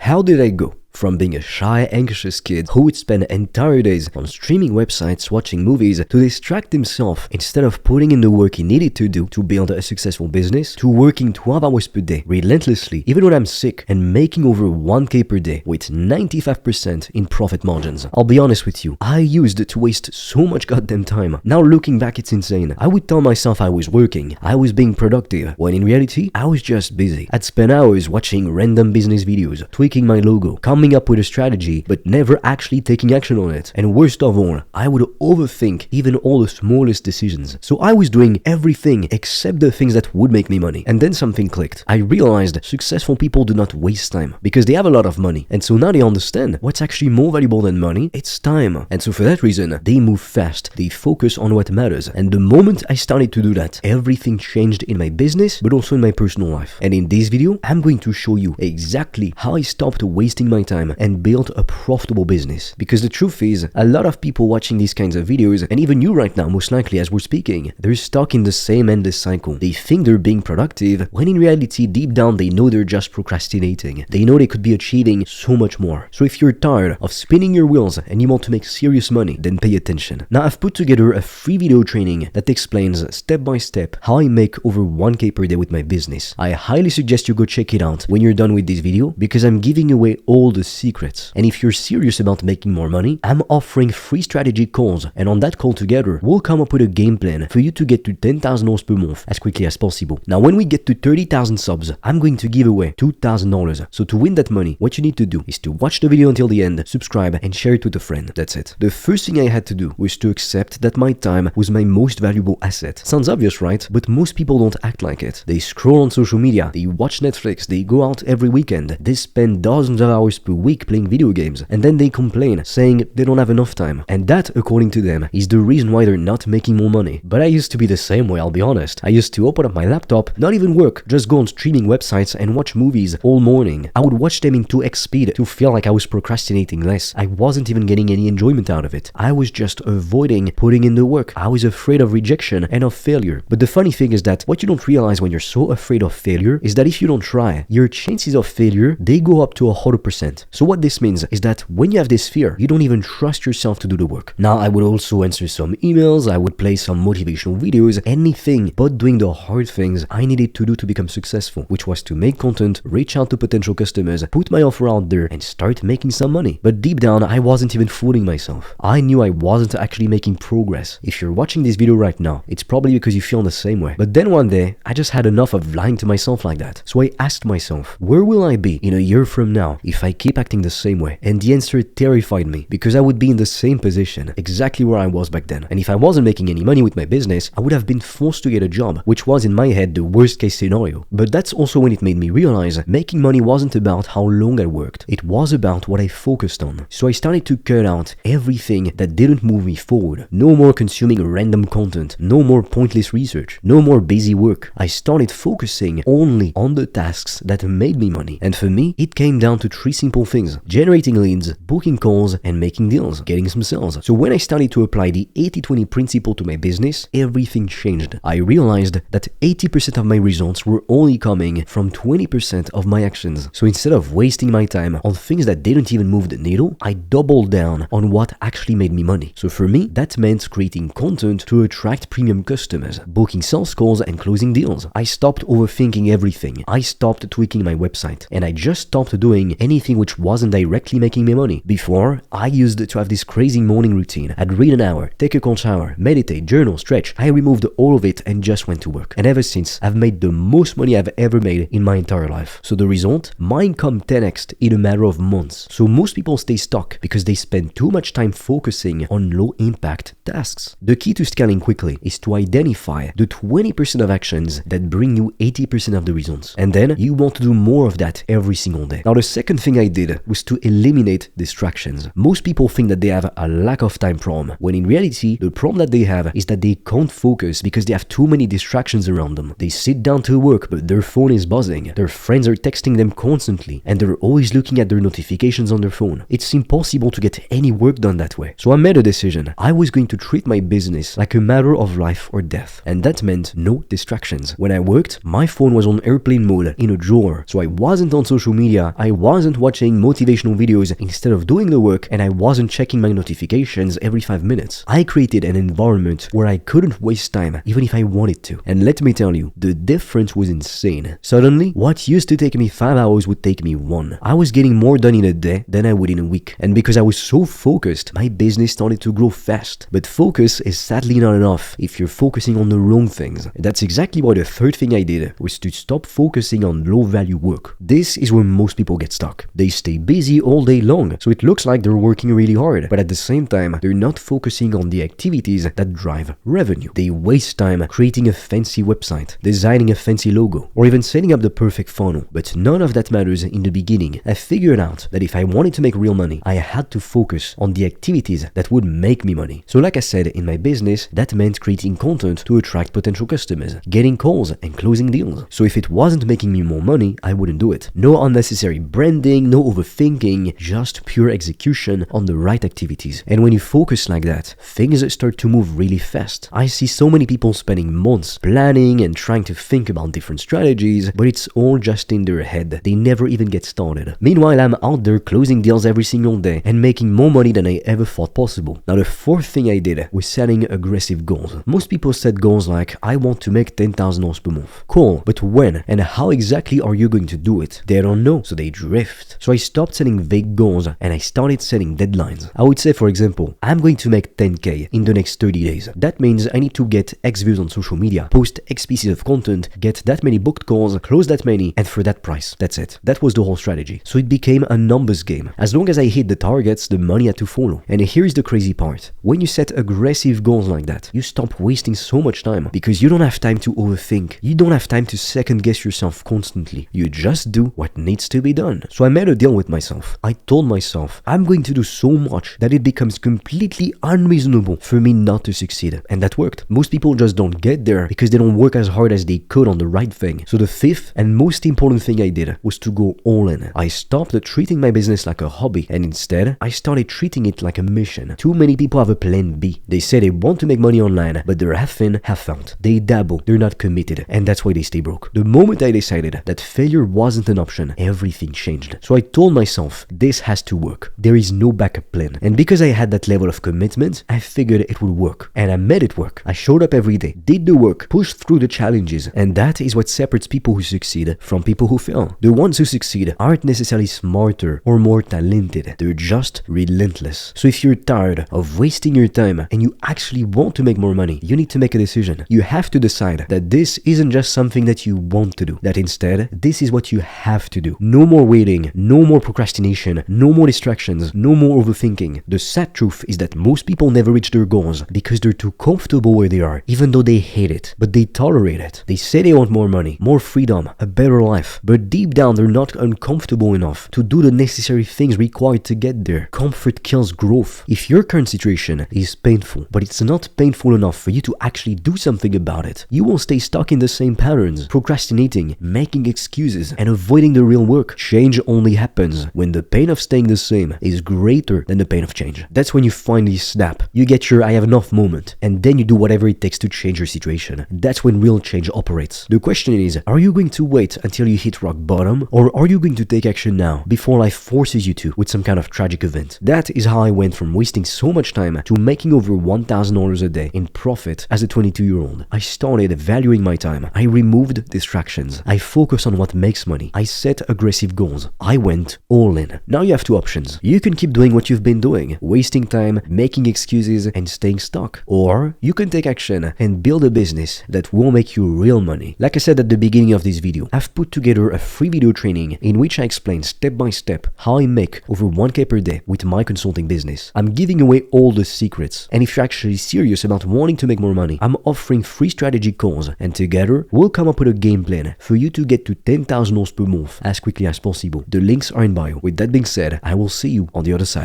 How did I go from being a shy, anxious kid who would spend entire days on streaming websites watching movies to distract himself instead of putting in the work he needed to do to build a successful business, to working 12 hours per day relentlessly even when I'm sick and making over 1k per day with 95% in profit margins? I'll be honest with you, I used to waste so much goddamn time. Now looking back, it's insane. I would tell myself I was working, I was being productive, when in reality I was just busy. I'd spend hours watching random business videos, tweaking my logo, coming up with a strategy but never actually taking action on it. And worst of all, I would overthink even all the smallest decisions. So I was doing everything except the things that would make me money. And then something clicked. I realized successful people do not waste time because they have a lot of money. And so now they understand what's actually more valuable than money. It's time. And so for that reason, they move fast. They focus on what matters. And the moment I started to do that, everything changed in my business but also in my personal life. And in this video, I'm going to show you exactly how I stopped wasting my time and build a profitable business. Because the truth is, a lot of people watching these kinds of videos, and even you right now most likely as we're speaking, they're stuck in the same endless cycle. They think they're being productive, when in reality deep down they know they're just procrastinating. They know they could be achieving so much more. So if you're tired of spinning your wheels and you want to make serious money, then pay attention. Now I've put together a free video training that explains step by step how I make over 1k per day with my business. I highly suggest you go check it out when you're done with this video because I'm giving away all the secrets. And if you're serious about making more money, I'm offering free strategy calls, and on that call together, we'll come up with a game plan for you to get to $10,000 per month as quickly as possible. Now, when we get to 30,000 subs, I'm going to give away $2,000. So to win that money, what you need to do is to watch the video until the end, subscribe, and share it with a friend. That's it. The first thing I had to do was to accept that my time was my most valuable asset. Sounds obvious, right? But most people don't act like it. They scroll on social media, they watch Netflix, they go out every weekend, they spend dozens of hours per week playing video games, and then they complain saying they don't have enough time. And that, according to them, is the reason why they're not making more money. But I used to be the same way, I'll be honest. I used to open up my laptop, not even work, just go on streaming websites and watch movies all morning. I would watch them in 2x speed to feel like I was procrastinating less. I wasn't even getting any enjoyment out of it. I was just avoiding putting in the work. I was afraid of rejection and of failure. But the funny thing is that what you don't realize when you're so afraid of failure is that if you don't try, your chances of failure, they go up to 100%. So what this means is that when you have this fear, you don't even trust yourself to do the work. Now, I would also answer some emails, I would play some motivational videos, anything but doing the hard things I needed to do to become successful, which was to make content, reach out to potential customers, put my offer out there, and start making some money. But deep down, I wasn't even fooling myself. I knew I wasn't actually making progress. If you're watching this video right now, it's probably because you feel the same way. But then one day, I just had enough of lying to myself like that. So I asked myself, where will I be in a year from now if I keep acting the same way? And the answer terrified me because I would be in the same position, exactly where I was back then. And if I wasn't making any money with my business, I would have been forced to get a job, which was in my head the worst case scenario. But that's also when it made me realize making money wasn't about how long I worked. It was about what I focused on. So I started to cut out everything that didn't move me forward. No more consuming random content, no more pointless research, no more busy work. I started focusing only on the tasks that made me money. And for me, it came down to three simple things: generating leads, booking calls, and making deals, getting some sales. So when I started to apply the 80-20 principle to my business, everything changed. I realized that 80% of my results were only coming from 20% of my actions. So instead of wasting my time on things that didn't even move the needle, I doubled down on what actually made me money. So for me, that meant creating content to attract premium customers, booking sales calls, and closing deals. I stopped overthinking everything. I stopped tweaking my website, and I just stopped doing anything which wasn't directly making me money. Before, I used to have this crazy morning routine. I'd read an hour, take a cold shower, meditate, journal, stretch. I removed all of it and just went to work. And ever since, I've made the most money I've ever made in my entire life. So the result? My income 10x'd in a matter of months. So most people stay stuck because they spend too much time focusing on low impact tasks. The key to scaling quickly is to identify the 20% of actions that bring you 80% of the results. And then you want to do more of that every single day. Now, the second thing I did was to eliminate distractions. Most people think that they have a lack of time problem, when in reality, the problem that they have is that they can't focus because they have too many distractions around them. They sit down to work, but their phone is buzzing. Their friends are texting them constantly, and they're always looking at their notifications on their phone. It's impossible to get any work done that way. So I made a decision. I was going to treat my business like a matter of life or death, and that meant no distractions. When I worked, my phone was on airplane mode in a drawer, so I wasn't on social media, I wasn't watching watching motivational videos instead of doing the work, and I wasn't checking my notifications every 5 minutes. I created an environment where I couldn't waste time even if I wanted to. And let me tell you, the difference was insane. Suddenly, what used to take me 5 hours would take me 1. I was getting more done in a day than I would in a week. And because I was so focused, my business started to grow fast. But focus is sadly not enough if you're focusing on the wrong things. That's exactly why the third thing I did was to stop focusing on low value work. This is where most people get stuck. They stay busy all day long, so it looks like they're working really hard, but at the same time, they're not focusing on the activities that drive revenue. They waste time creating a fancy website, designing a fancy logo, or even setting up the perfect funnel. But none of that matters in the beginning. I figured out that if I wanted to make real money, I had to focus on the activities that would make me money. So like I said, in my business, that meant creating content to attract potential customers, getting calls and closing deals. So if it wasn't making me more money, I wouldn't do it. No unnecessary branding, no overthinking, just pure execution on the right activities. And when you focus like that, things start to move really fast. I see so many people spending months planning and trying to think about different strategies, but it's all just in their head. They never even get started. Meanwhile, I'm out there closing deals every single day and making more money than I ever thought possible. Now, the fourth thing I did was setting aggressive goals. Most people set goals like, I want to make $10,000 per month. Cool, but when and how exactly are you going to do it? They don't know, so they drift. So I stopped setting vague goals and I started setting deadlines. I would say, for example, I'm going to make 10K in the next 30 days. That means I need to get X views on social media, post X pieces of content, get that many booked calls, close that many, and for that price. That's it. That was the whole strategy. So it became a numbers game. As long as I hit the targets, the money had to follow. And here's the crazy part. When you set aggressive goals like that, you stop wasting so much time because you don't have time to overthink. You don't have time to second guess yourself constantly. You just do what needs to be done. So I made a deal with myself. I told myself, I'm going to do so much that it becomes completely unreasonable for me not to succeed. And that worked. Most people just don't get there because they don't work as hard as they could on the right thing. So the fifth and most important thing I did was to go all in. I stopped treating my business like a hobby and instead I started treating it like a mission. Too many people have a plan B. They say they want to make money online, but they're half in, half out. They dabble, they're not committed, and that's why they stay broke. The moment I decided that failure wasn't an option, everything changed. So I told myself, this has to work. There is no backup plan. And because I had that level of commitment, I figured it would work. And I made it work. I showed up every day, did the work, pushed through the challenges, and that is what separates people who succeed from people who fail. The ones who succeed aren't necessarily smarter or more talented. They're just relentless. So if you're tired of wasting your time and you actually want to make more money, you need to make a decision. You have to decide that this isn't just something that you want to do, that instead, this is what you have to do. No more waiting, no more procrastination, no more distractions, no more overthinking. The sad truth is that most people never reach their goals because they're too comfortable where they are, even though they hate it, but they tolerate it. They say they want more money, more freedom, a better life, but deep down they're not uncomfortable enough to do the necessary things required to get there. Comfort kills growth. If your current situation is painful, but it's not painful enough for you to actually do something about it, you will stay stuck in the same patterns, procrastinating, making excuses, and avoiding the real work. Change only happens when the pain of staying the same is greater than the pain of change. That's when you finally snap. You get your I have enough moment, and then you do whatever it takes to change your situation. That's when real change operates. The question is, are you going to wait until you hit rock bottom, or are you going to take action now before life forces you to with some kind of tragic event? That is how I went from wasting so much time to making over $1,000 a day in profit as a 22-year-old. I started valuing my time. I removed distractions. I focused on what makes money. I set aggressive goals. I went all in. Now you have two options. You can keep doing what you've been doing, wasting time, making excuses, and staying stuck. Or you can take action and build a business that will make you real money. Like I said at the beginning of this video, I've put together a free video training in which I explain step by step how I make over 1K per day with my consulting business. I'm giving away all the secrets. And if you're actually serious about wanting to make more money, I'm offering free strategy calls, and together we'll come up with a game plan for you to get to $10,000 per month as quickly as possible. The links are in bio. With that being said, I will see you on the other side.